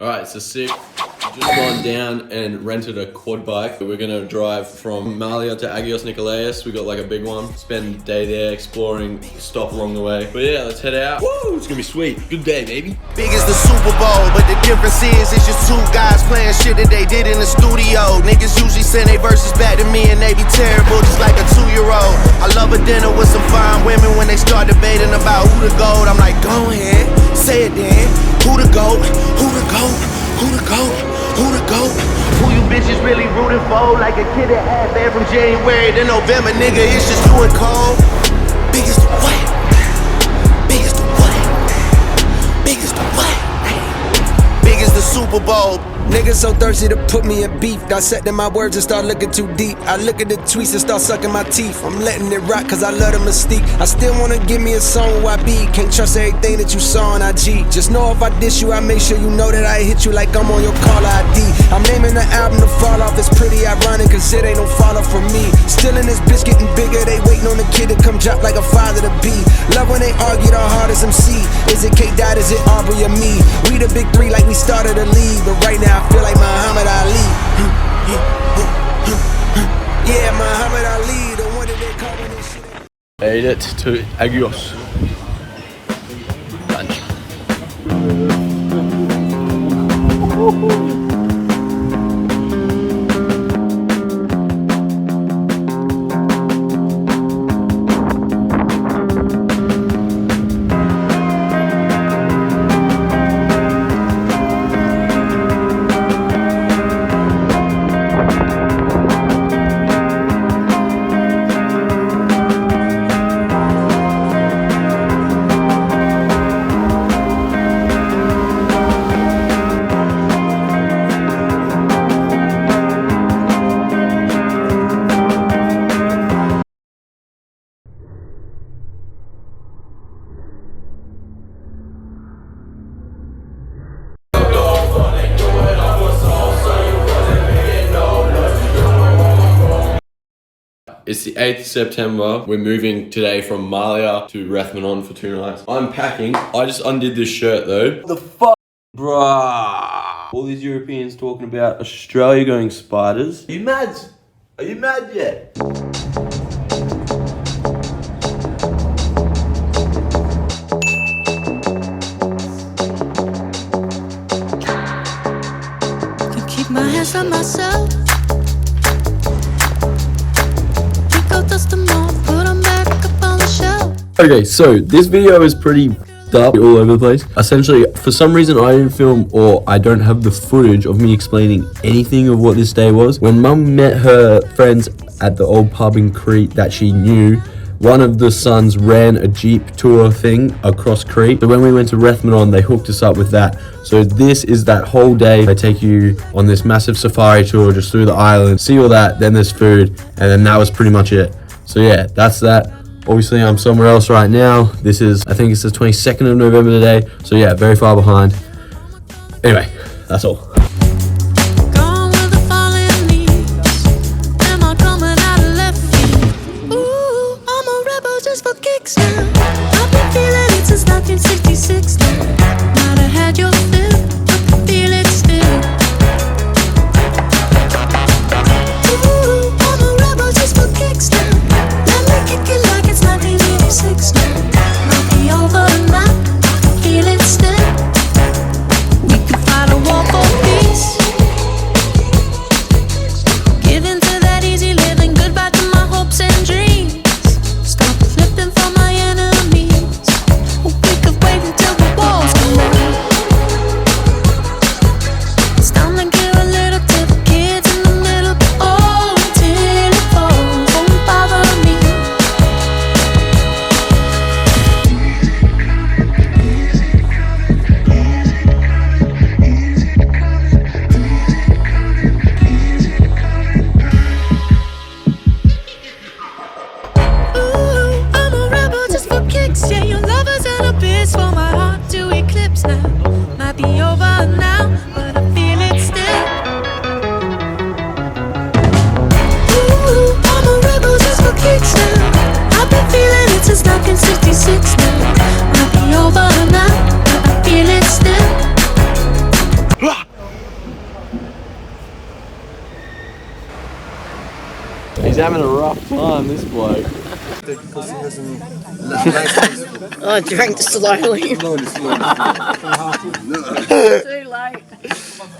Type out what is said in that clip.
Alright, so sick. Just gone down and rented a quad bike. We're gonna drive from Malia to Agios Nikolaos. We got like a big one. Spend a day there exploring, stop along the way. But yeah, let's head out. Woo, it's gonna be sweet. Good day, baby. Big as the Super Bowl, but the difference is it's just two guys playing shit that they did in the studio. Niggas usually send their verses back to me and they be terrible, just like a 2-year-old. I love a dinner with some fine women. When they start debating about who the GOAT, I'm like, go ahead, say it then. Who the GOAT? Who the GOAT? Who the GOAT? Who the GOAT? Who you bitches really rooting for? Like a kid that had bad from January to November, nigga, it's just you and Cole. Biggest the what? Biggest the what? Biggest the what? Big as the Super Bowl. Niggas so thirsty to put me in beef. Dissecting my words and start looking too deep. I look at the tweets and start sucking my teeth. I'm letting it rock cause I love the mystique. I still wanna give me a song where I be. Can't trust everything that you saw on IG. Just know if I diss you, I make sure you know that I hit you like I'm on your caller ID. I'm naming the album The Fall Off. It's pretty ironic cause it ain't no fall off for me. Still in this bitch getting bigger. They waiting on the kid to come drop like a father to be. Love when they argue the hardest MC. Is it K-Dot, is it Aubrey or me? We the big three like we started a league. But right now I feel like Muhammad Ali. Yeah, Muhammad Ali, the one that they call when this shit. Made it to Agios. Lunch. It's the 8th of September. We're moving today from Malia to Rathmanon for 2 nights. I'm packing. I just undid this shirt though. The fuck, bruh. All these Europeans talking about Australia going spiders. Are you mad? Are you mad yet? Can keep my hands on myself. Okay, so this video is pretty dark all over the place. Essentially, for some reason, I didn't film or I don't have the footage of me explaining anything of what this day was. When Mum met her friends at the old pub in Crete that she knew, one of the sons ran a Jeep tour thing across Crete. So when we went to Rathmanon, they hooked us up with that. So this is that whole day. They take you on this massive safari tour just through the island, see all that, then there's food, and then that was pretty much it. So yeah, that's that. Obviously, I'm somewhere else right now. This is, I think it's the 22nd of November today. So yeah, very far behind. Anyway, that's all. We could fight a war for He's having a rough time, this bloke. I drank slowly.